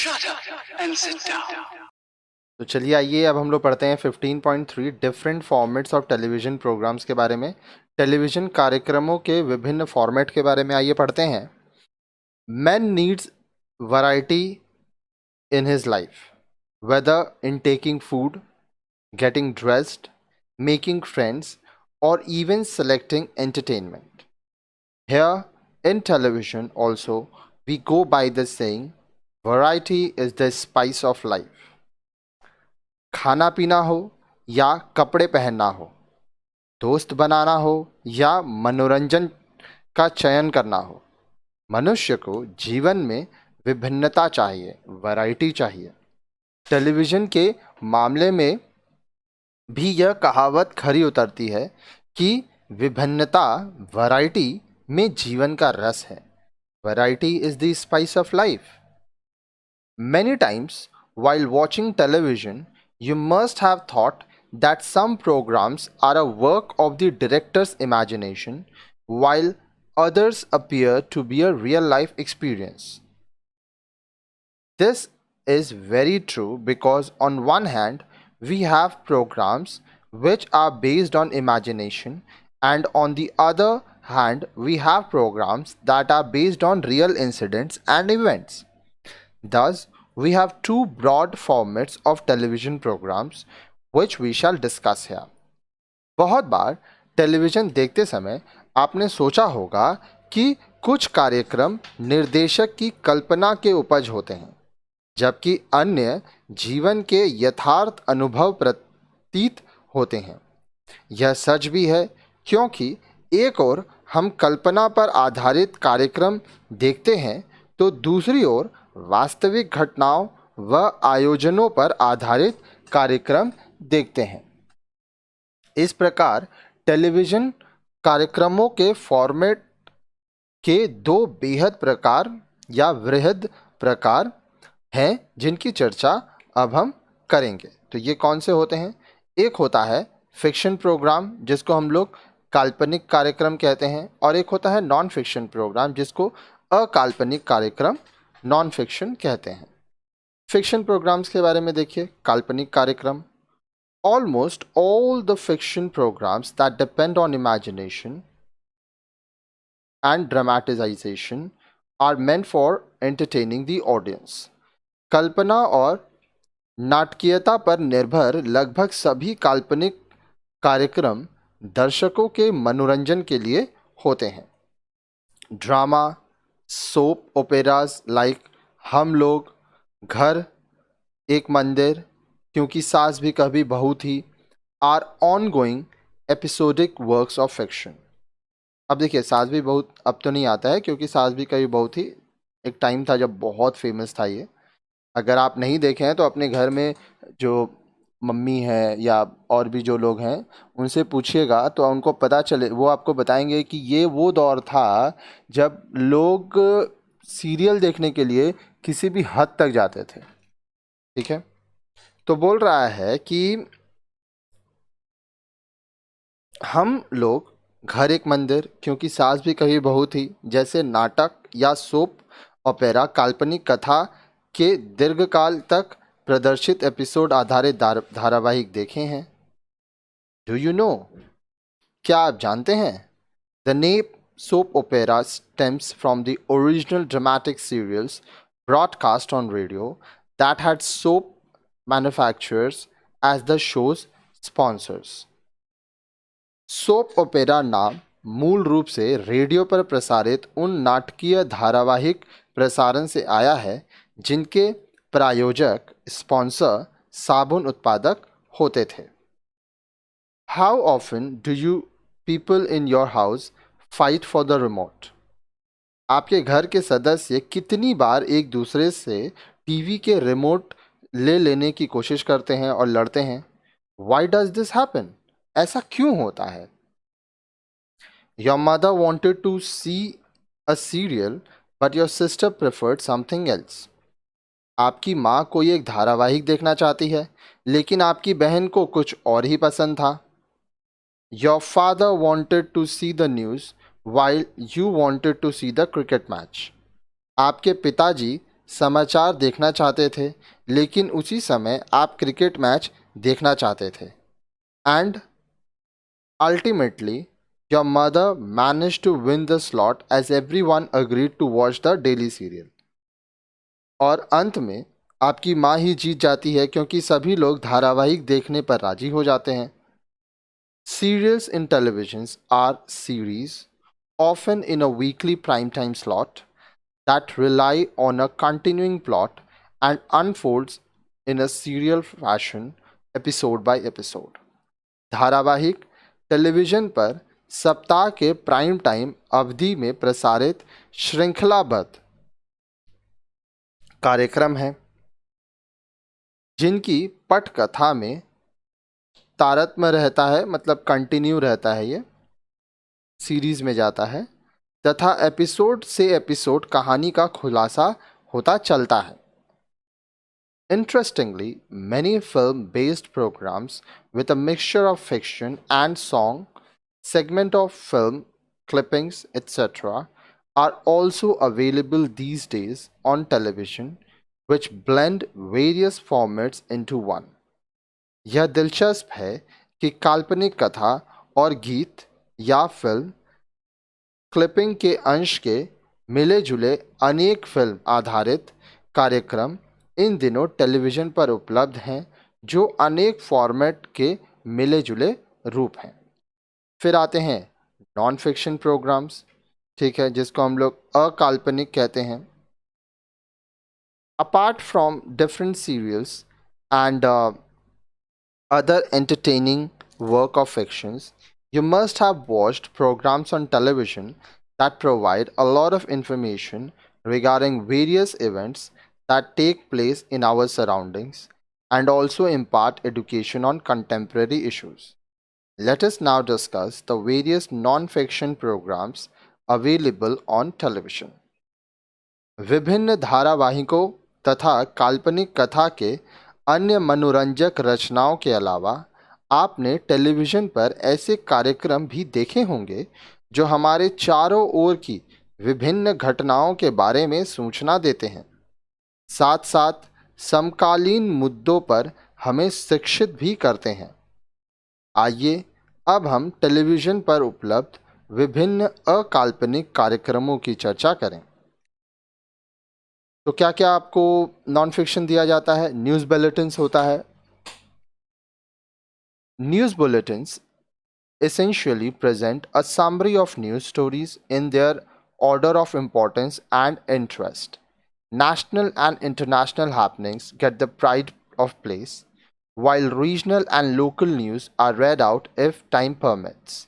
Shut up and sit down. तो चलिए आइए अब हम लोग पढ़ते हैं 15.3 different formats of television programmes के बारे में। टेलीविज़न कार्यक्रमों के विभिन्न फॉर्मेट के बारे में आइए पढ़ते हैं। Man needs variety in his life, whether in taking food, getting dressed, making friends, or even selecting entertainment. Here in television, also, we go by the saying, variety is the spice of life. खाना पीना हो या कपड़े पहनना हो, दोस्त बनाना हो या मनोरंजन का चयन करना हो, मनुष्य को जीवन में विभिन्नता चाहिए, वैरायटी चाहिए। टेलीविज़न के मामले में भी यह कहावत खरी उतरती है कि विभिन्नता, वैरायटी में जीवन का रस है। Variety is the spice of life. Many times while watching television, you must have thought that some programs are a work of the director's imagination, while others appear to be a real life experience. This is very true because, on one hand, we have programs which are based on imagination, and on the other hand, we have programs that are based on real incidents and events. Thus, we have two broad formats of television programs which we shall discuss here. बहुत बार television देखते समय आपने सोचा होगा कि कुछ कार्यक्रम निर्देशक की कल्पना के उपज होते हैं, जबकि अन्य जीवन के यथार्थ अनुभव प्रतीत होते हैं। यह सच भी है क्योंकि एक ओर हम कल्पना पर आधारित कार्यक्रम देखते हैं तो दूसरी ओर वास्तविक घटनाओं व आयोजनों पर आधारित कार्यक्रम देखते हैं। इस प्रकार टेलीविज़न कार्यक्रमों के फॉर्मेट के दो बेहद प्रकार या वृहद प्रकार हैं जिनकी चर्चा अब हम करेंगे। तो ये कौन से होते हैं? एक होता है फिक्शन प्रोग्राम जिसको हम लोग काल्पनिक कार्यक्रम कहते हैं, और एक होता है नॉन फिक्शन प्रोग्राम जिसको अकाल्पनिक कार्यक्रम नॉन फिक्शन कहते हैं। फिक्शन प्रोग्राम्स के बारे में देखिए। काल्पनिक कार्यक्रम, almost all the fiction programmes that depend on imagination and dramatization are meant for entertaining the audience. कल्पना और नाटकीयता पर निर्भर लगभग सभी काल्पनिक कार्यक्रम दर्शकों के मनोरंजन के लिए होते हैं। ड्रामा, सोप ओपेराज लाइक हम लोग, घर, एक मंदिर, क्योंकि सास भी कभी बहू थी, are ongoing episodic works of fiction. अब देखिए, सास भी बहू अब तो नहीं आता है क्योंकि सास भी कभी बहू थी एक टाइम था जब बहुत फेमस था ये। अगर आप नहीं देखे हैं तो अपने घर में जो मम्मी है या और भी जो लोग हैं उनसे पूछिएगा तो उनको पता चले, वो आपको बताएंगे कि ये वो दौर था जब लोग सीरियल देखने के लिए किसी भी हद तक जाते थे। ठीक है, तो बोल रहा है कि हम लोग, घर एक मंदिर, क्योंकि सास भी कभी बहू थी, जैसे नाटक या सोप ओपेरा काल्पनिक कथा के दीर्घकाल तक प्रदर्शित एपिसोड आधारित धारावाहिक देखे हैं। डू यू नो, क्या आप जानते हैं? The name soap opera stems from the original dramatic serials broadcast on radio that had soap manufacturers as the show's sponsors. Soap opera नाम मूल रूप से रेडियो पर प्रसारित उन नाटकीय धारावाहिक प्रसारण से आया है जिनके प्रायोजक, स्पॉन्सर साबुन उत्पादक होते थे। How often do you people in your house fight for the remote? आपके घर के सदस्य कितनी बार एक दूसरे से टीवी के रिमोट ले लेने की कोशिश करते हैं और लड़ते हैं? Why does this happen? ऐसा क्यों होता है? Your mother wanted to see a serial, but your sister preferred something else. आपकी माँ कोई एक धारावाहिक देखना चाहती है, लेकिन आपकी बहन को कुछ और ही पसंद था। Your father wanted to see the news, while you wanted to see the cricket match. आपके पिताजी समाचार देखना चाहते थे, लेकिन उसी समय आप क्रिकेट मैच देखना चाहते थे। And ultimately your mother manage to win the slot as everyone agreed to watch the daily serial. और अंत में आपकी माँ ही जीत जाती है, क्योंकि सभी लोग धारावाहिक देखने पर राजी हो जाते हैं। Serials in televisions are series, often in a weekly primetime slot, that rely on a continuing plot and unfolds in a serial fashion episode by episode. धारावाहिक टेलीविजन पर सप्ताह के प्राइम टाइम अवधि में प्रसारित श्रृंखलाबद्ध कार्यक्रम हैं, जिनकी पटकथा में तारतम्य रहता है, मतलब कंटिन्यू रहता है, ये सीरीज में जाता है, तथा एपिसोड से एपिसोड कहानी का खुलासा होता चलता है। Interestingly, many film-based programs with a mixture of fiction and song, segment of film clippings, etc., are also available these days on television, which blend various formats into one. यह दिलचस्प है कि काल्पनिक कथा और गीत या फिल्म क्लिपिंग के अंश के मिले जुले अनेक फिल्म आधारित कार्यक्रम इन दिनों टेलीविज़न पर उपलब्ध हैं, जो अनेक फॉर्मेट के मिले जुले रूप हैं। फिर आते हैं नॉन फिक्शन प्रोग्राम्स, ठीक है, जिसको हम लोग अकाल्पनिक कहते हैं। Apart from different serials and other entertaining work of fictions, you must have watched programs on television that provide a lot of information regarding various events that take place in our surroundings and also impart education on contemporary issues. Let us now discuss the various non-fiction programs available on television. विभिन्न धारावाहिकों तथा काल्पनिक कथा के अन्य मनोरंजक रचनाओं के अलावा आपने टेलीविज़न पर ऐसे कार्यक्रम भी देखे होंगे जो हमारे चारों ओर की विभिन्न घटनाओं के बारे में सूचना देते हैं, साथ साथ समकालीन मुद्दों पर हमें शिक्षित भी करते हैं। आइए अब हम टेलीविज़न पर उपलब्ध विभिन्न अकाल्पनिक कार्यक्रमों की चर्चा करें। तो क्या क्या आपको नॉन फिक्शन दिया जाता है? न्यूज़ बुलेटिन्स होता है। News bulletins essentially present a summary of news stories in their order of importance and interest. National and international happenings get the pride of place, while regional and local news are read out if time permits.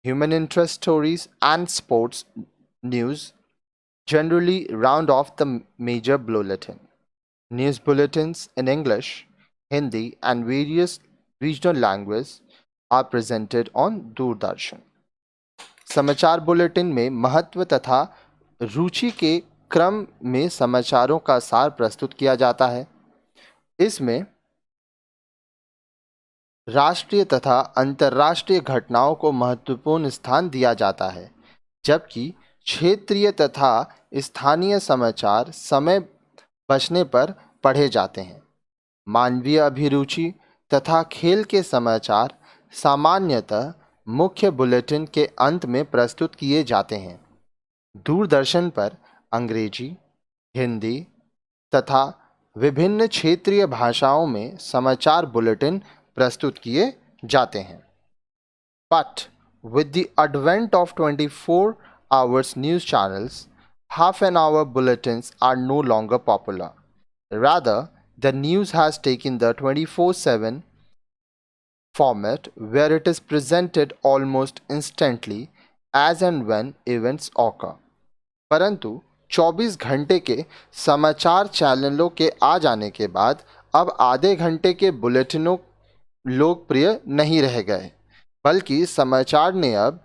Human interest stories and sports news generally round off the major bulletin. News bulletins in English, Hindi, and various regional languages are presented on Doordarshan. समाचार bulletin में महत्व तथा रुचि के क्रम में समाचारों का सार प्रस्तुत किया जाता है। इसमें राष्ट्रीय तथा अंतर्राष्ट्रीय घटनाओं को महत्वपूर्ण स्थान दिया जाता है, जबकि क्षेत्रीय तथा स्थानीय समाचार समय बचने पर पढ़े जाते हैं। मानवीय अभिरुचि तथा खेल के समाचार सामान्यतः मुख्य बुलेटिन के अंत में प्रस्तुत किए जाते हैं। दूरदर्शन पर अंग्रेजी, हिंदी तथा विभिन्न क्षेत्रीय भाषाओं में समाचार बुलेटिन प्रस्तुत किए जाते हैं। But with the advent of 24 hours news channels, half an hour bulletins are no longer popular. Rather, the news has taken the 24/7 format, where it is presented almost instantly as and when events occur. परंतु 24 घंटे के समाचार चैनलों के आ जाने के बाद अब आधे घंटे के बुलेटिनों लोकप्रिय नहीं रह गए, बल्कि समाचार ने अब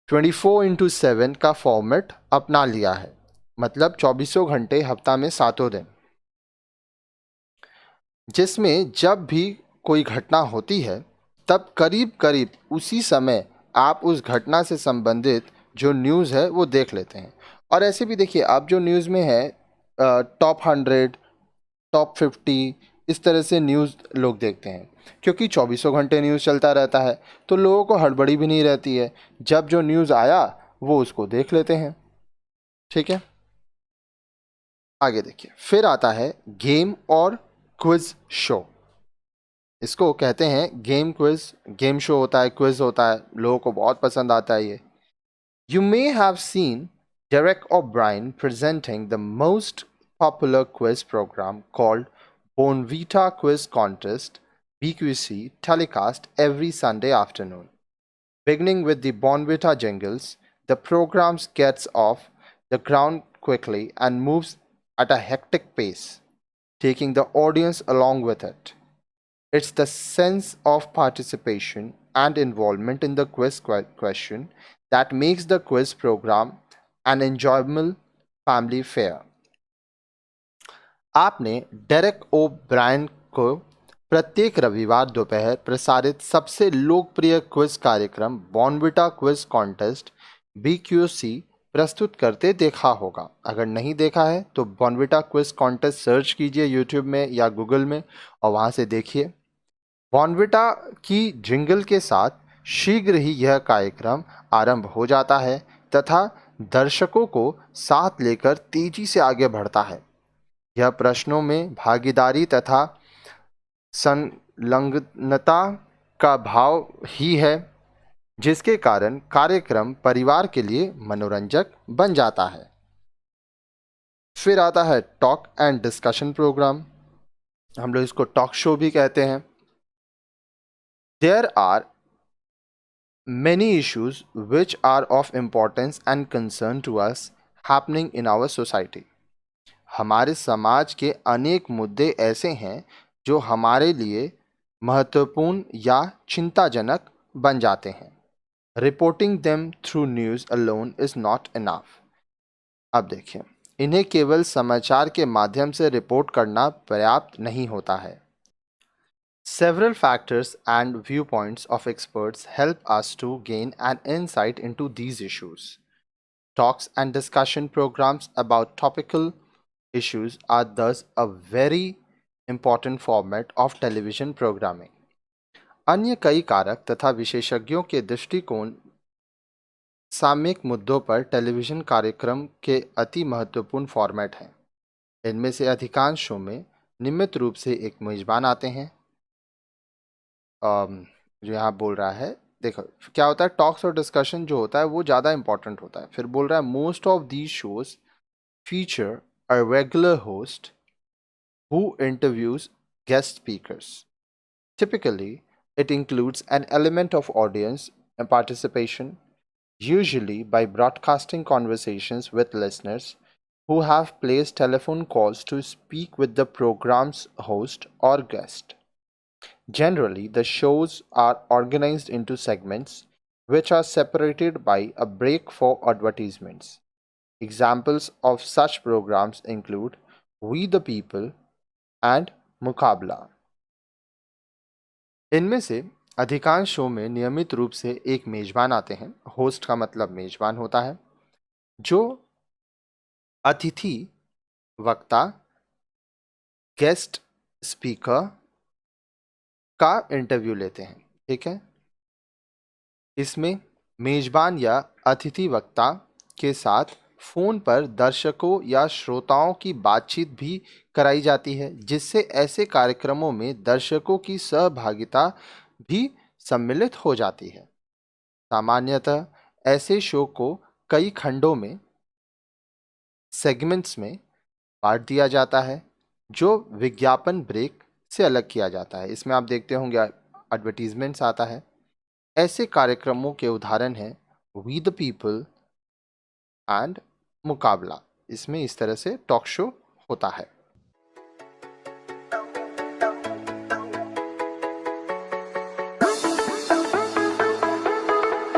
24/7 का फॉर्मेट अपना लिया है, मतलब 24 घंटे हफ्ता में 7 दिन, जिसमें जब भी कोई घटना होती है तब करीब करीब उसी समय आप उस घटना से संबंधित जो न्यूज़ है वो देख लेते हैं। और ऐसे भी देखिए, आप जो न्यूज़ में है टॉप 100, टॉप 50, इस तरह से न्यूज़ लोग देखते हैं, क्योंकि चौबीसों घंटे न्यूज़ चलता रहता है तो लोगों को हड़बड़ी भी नहीं रहती है। जब जो न्यूज़ आया वो उसको देख लेते हैं। ठीक है, आगे देखिए। फिर आता है गेम और क्विज शो। इसको कहते हैं गेम क्विज। गेम शो होता है, क्विज होता है, लोगों को बहुत पसंद आता है ये। You may have seen Derek O'Brien presenting the most popular quiz program called Bonvita Quiz Contest BQC, telecast every Sunday afternoon. Beginning with the Bonvita jingles, the program gets off the ground quickly and moves at a hectic pace, taking the audience along with it. It's the sense of participation and involvement in the quiz question that makes the quiz program an enjoyable family fair. आपने Derek ओ Brian को प्रत्येक रविवार दोपहर प्रसारित सबसे लोकप्रिय quiz कार्यक्रम Bournvita quiz contest BQC प्रस्तुत करते देखा होगा। अगर नहीं देखा है तो बॉर्नविटा क्विज कॉन्टेस्ट सर्च कीजिए यूट्यूब में या गूगल में और वहाँ से देखिए। बॉर्नविटा की जिंगल के साथ शीघ्र ही यह कार्यक्रम आरंभ हो जाता है तथा दर्शकों को साथ लेकर तेजी से आगे बढ़ता है। यह प्रश्नों में भागीदारी तथा संलग्नता का भाव ही है, जिसके कारण कार्यक्रम परिवार के लिए मनोरंजक बन जाता है। फिर आता है टॉक एंड डिस्कशन प्रोग्राम। हम लोग इसको टॉक शो भी कहते हैं। There are many issues which are of importance and concern to us happening in our society. हमारे समाज के अनेक मुद्दे ऐसे हैं जो हमारे लिए महत्वपूर्ण या चिंताजनक बन जाते हैं। Reporting them through news alone is not enough. अब देखिए, इन्हें केवल समाचार के माध्यम से रिपोर्ट करना पर्याप्त नहीं होता है। Several factors and viewpoints of experts help us to gain an insight into these issues. Talks and discussion programs about topical issues are thus a very important format of television programming. अन्य कई कारक तथा विशेषज्ञों के दृष्टिकोण सामयिक मुद्दों पर टेलीविजन कार्यक्रम के अति महत्वपूर्ण फॉर्मेट हैं। इनमें से अधिकांश शो में नियमित रूप से एक मेजबान आते हैं। जो यहाँ बोल रहा है, देखो क्या होता है, टॉक्स और डिस्कशन जो होता है वो ज़्यादा इंपॉर्टेंट होता है। फिर बोल रहा है most of these shows feature a regular host who interviews guest speakers. Typically it includes an element of audience participation, usually by broadcasting conversations with listeners who have placed telephone calls to speak with the program's host or guest. Generally, the shows are organized into segments which are separated by a break for advertisements. Examples of such programs include We the People and Mukabla. इनमें से अधिकांश show में नियमित रूप से एक मेजबान आते हैं। होस्ट का मतलब मेजबान होता है, जो अतिथि वक्ता गेस्ट स्पीकर का इंटरव्यू लेते हैं। ठीक है, इसमें मेजबान या अतिथि वक्ता के साथ फोन पर दर्शकों या श्रोताओं की बातचीत भी कराई जाती है, जिससे ऐसे कार्यक्रमों में दर्शकों की सहभागिता भी सम्मिलित हो जाती है। सामान्यतः ऐसे शो को कई खंडों में, सेगमेंट्स में बांट दिया जाता है, जो विज्ञापन ब्रेक से अलग किया जाता है। इसमें आप देखते होंगे एडवर्टीजमेंट्स आता है। ऐसे कार्यक्रमों के उदाहरण हैं वी द पीपल एंड मुकाबला। इसमें इस तरह से टॉक शो होता है।